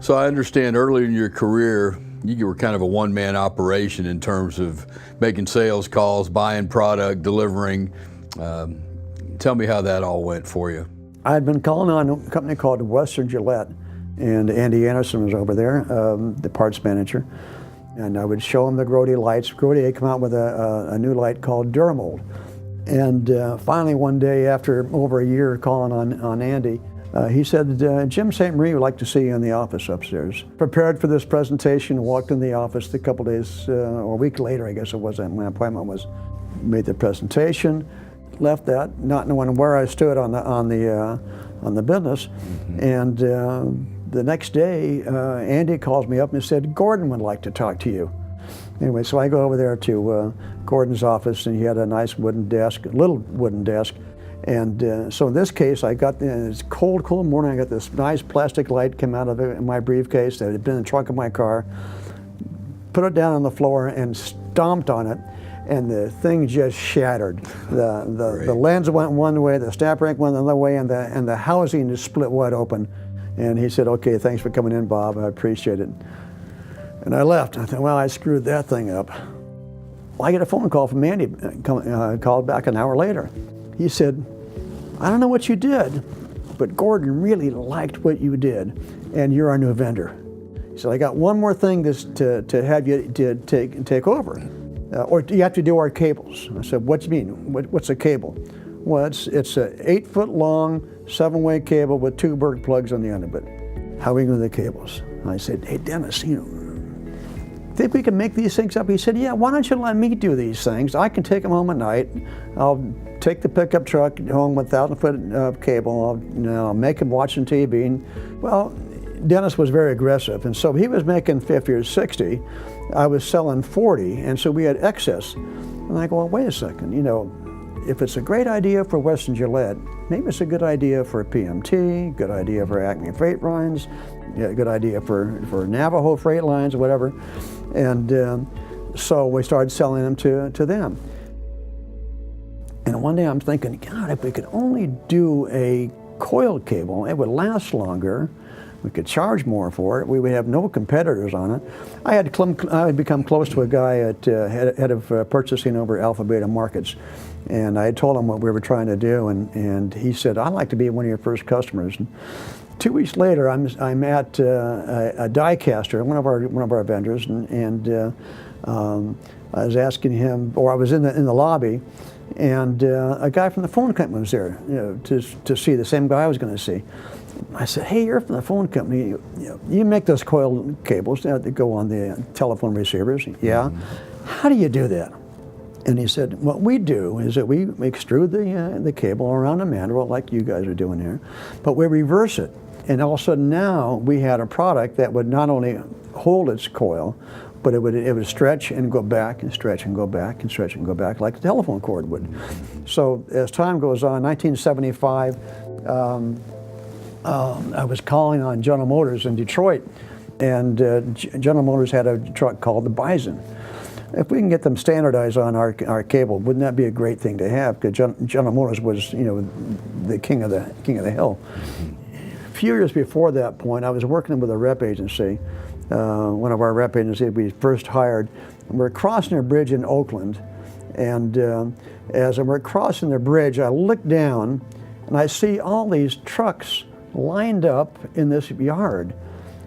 So I understand earlier in your career, you were kind of a one-man operation in terms of making sales calls, buying product, delivering. Tell me how that all went for you. I had been calling on a company called Western Gillette, and Andy Anderson was over there, the parts manager, and I would show him the Grody lights. Grody had come out with a new light called Duramold. And finally one day, after over a year calling on Andy, he said, Jim St. Marie would like to see you in the office upstairs. Prepared for this presentation, walked in the office a couple days, or a week later, I guess it was, my appointment was. Made the presentation, left that, not knowing where I stood on the business. Mm-hmm. And the next day, Andy calls me up and said, Gordon would like to talk to you. Anyway, so I go over there to Gordon's office, and he had a nice wooden desk, a little wooden desk. And so in this case, I got, it's cold morning, I got this nice plastic light come out of it in my briefcase that had been in the trunk of my car, put it down on the floor and stomped on it, and the thing just shattered. The lens went one way, the snap ring went another way, and the housing just split wide open. And he said, okay, thanks for coming in, Bob, I appreciate it. And I left. I thought, well, I screwed that thing up. Well, I get a phone call from Andy, called back an hour later. He said, I don't know what you did, but Gordon really liked what you did, and you're our new vendor. He said, I got one more thing to have you to take over, or you have to do our cables. I said, what do you mean? What's a cable? Well, it's an 8-foot long, 7-way cable with 2 Berg plugs on the end of it. How are we going to do the cables? And I said, hey, Dennis, think we can make these things up? He said, yeah, why don't you let me do these things? I can take them home at night. I'll take the pickup truck home with 1,000-foot cable. I'll make him watching TV. And, well, Dennis was very aggressive, and so he was making 50 or 60. I was selling 40, and so we had excess. And I go, well, wait a second, if it's a great idea for Western Gillette, maybe it's a good idea for PMT, good idea for Acme Freight Lines, good idea for Navajo Freight Lines, or whatever. And so we started selling them to them. And one day I'm thinking, God, if we could only do a coiled cable, it would last longer. We could charge more for it. We would have no competitors on it. I had become close to a guy at head of purchasing over Alpha Beta Markets, and I had told him what we were trying to do, and he said, I'd like to be one of your first customers. And 2 weeks later, I'm at a die caster, one of our vendors, and I was asking him, or I was in the lobby, and a guy from the phone company was there, to see the same guy I was going to see. I said, hey, you're from the phone company. You make those coiled cables that go on the telephone receivers. Yeah. Mm-hmm. How do you do that? And he said, what we do is that we extrude the cable around a mandrel like you guys are doing here, but we reverse it. And all of a sudden now we had a product that would not only hold its coil, but it would stretch and go back and stretch and go back and stretch and go back like the telephone cord would. So as time goes on, 1975, I was calling on General Motors in Detroit, and General Motors had a truck called the Bison. If we can get them standardized on our cable, wouldn't that be a great thing to have? Because General Motors was, the king of the hill. A few years before that point, I was working with a rep agency, one of our rep agencies we first hired. And we're crossing a bridge in Oakland, and as we're crossing the bridge, I look down, and I see all these trucks lined up in this yard.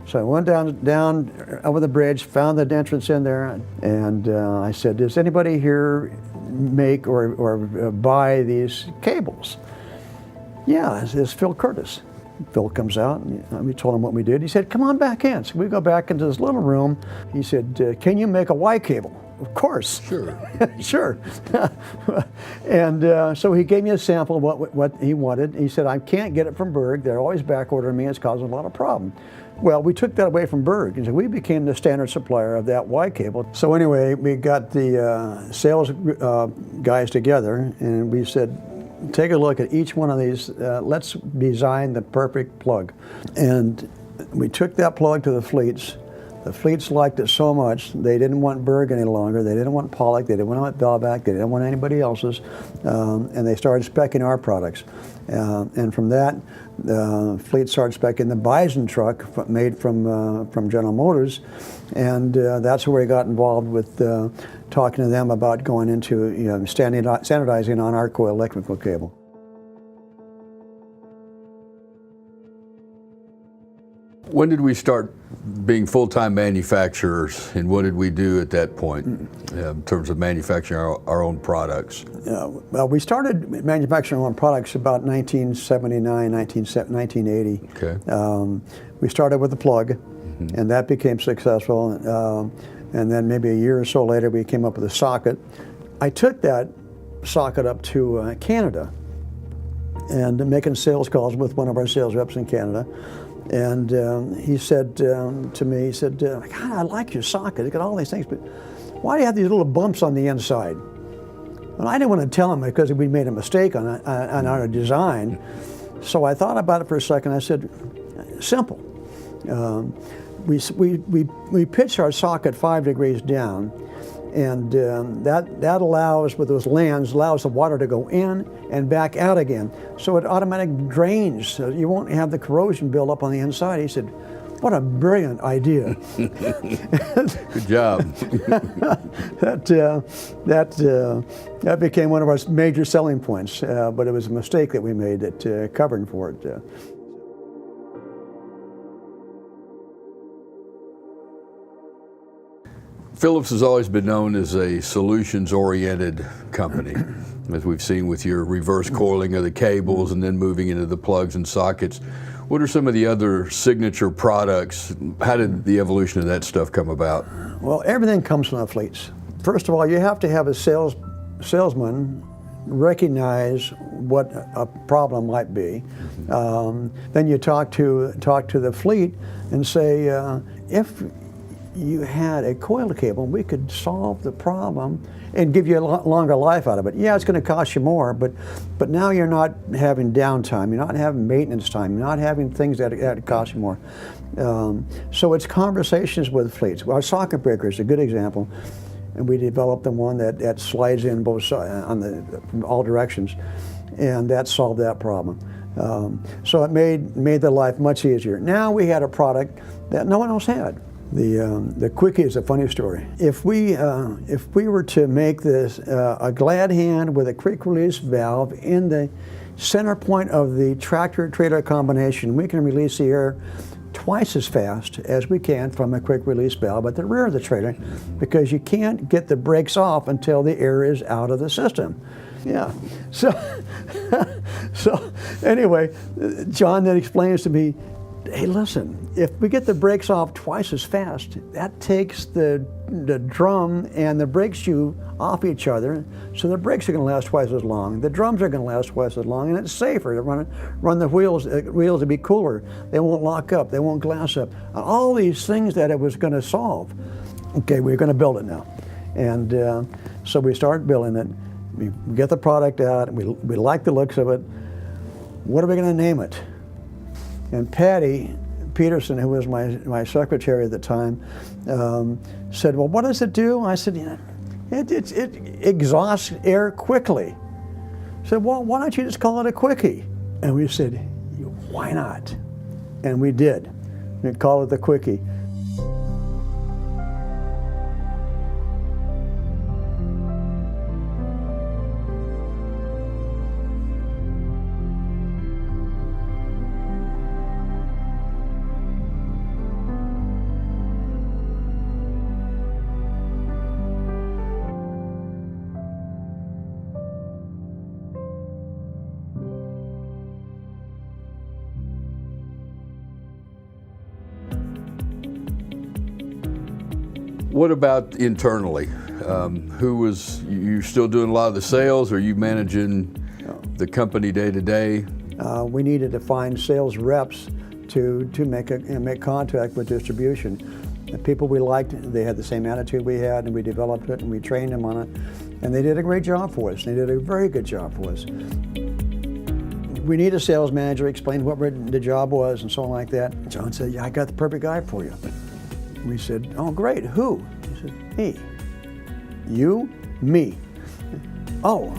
So I went down over the bridge, found the entrance in there, and I said, does anybody here make or buy these cables? Yeah, it's Phil Curtis. Phil comes out, and we told him what we did. He said, come on back in. So we go back into this little room. He said, can you make a Y cable? Of course. Sure. Sure. And so he gave me a sample of what he wanted. He said, I can't get it from Berg. They're always back ordering me. It's causing a lot of problem. Well, we took that away from Berg, and so we became the standard supplier of that Y cable. So anyway, we got the sales guys together, and we said, take a look at each one of these. Let's design the perfect plug. And we took that plug to the fleets. The fleets liked it so much, they didn't want Berg any longer, they didn't want Pollock, they didn't want Velvac, they didn't want anybody else's, and they started speccing our products. And from that, the fleet started speccing the Bison truck made from General Motors, and that's where we got involved with talking to them about going into standardizing on our coil electrical cable. When did we start being full-time manufacturers, and what did we do at that point in terms of manufacturing our own products? Well, we started manufacturing our own products about 1979, 1980. Okay. We started with the plug, and that became successful. And then maybe a year or so later, we came up with a socket. I took that socket up to Canada and making sales calls with one of our sales reps in Canada. And he said to me, he said, God, I like your socket. It's got all these things, but why do you have these little bumps on the inside? Well, I didn't want to tell him because we made a mistake on our design. So I thought about it for a second. I said, simple. We pitch our socket 5 degrees down, and that allows, with those lands, allows the water to go in and back out again. So it automatically drains, so you won't have the corrosion build up on the inside. He said, what a brilliant idea. Good job. That became one of our major selling points, but it was a mistake that we made at covering for it. Phillips has always been known as a solutions-oriented company, as we've seen with your reverse coiling of the cables and then moving into the plugs and sockets. What are some of the other signature products? How did the evolution of that stuff come about? Well, everything comes from the fleets. First of all, you have to have a salesman recognize what a problem might be. Then you talk to the fleet and say, if you had a coil cable, we could solve the problem and give you a longer life out of it. Yeah, it's going to cost you more, but now you're not having downtime, you're not having maintenance time, you're not having things that cost you more. So it's conversations with fleets. Our socket breaker is a good example, and we developed the one that slides in both sides, from all directions, and that solved that problem. So it made the life much easier. Now we had a product that no one else had. The Quickie is a funny story. If we were to make this a glad hand with a quick release valve in the center point of the tractor-trailer combination, we can release the air twice as fast as we can from a quick release valve at the rear of the trailer, because you can't get the brakes off until the air is out of the system. Yeah. So anyway, John then explains to me, hey, listen, if we get the brakes off twice as fast, that takes the drum and the brake shoe off each other, so the brakes are going to last twice as long, the drums are going to last twice as long, and it's safer to run the wheels to be cooler. They won't lock up, they won't glass up. All these things that it was going to solve. Okay, we're going to build it now. And so we start building it. We get the product out, we like the looks of it. What are we going to name it? And Patty Peterson, who was my secretary at the time, said, well, what does it do? I said, it exhausts air quickly. I said, well, why don't you just call it a Quickie? And we said, why not? And we did. We called it the Quickie. What about internally? You still doing a lot of the sales? Or are you managing the company day to day? We needed to find sales reps to make contact with distribution. The people we liked, they had the same attitude we had, and we developed it and we trained them on it, and they did a great job for us. They did a very good job for us. We need a sales manager, explain what the job was and so on like that. John said, yeah, I got the perfect guy for you. We said, oh, great, who? He said, me. You? Me. Oh,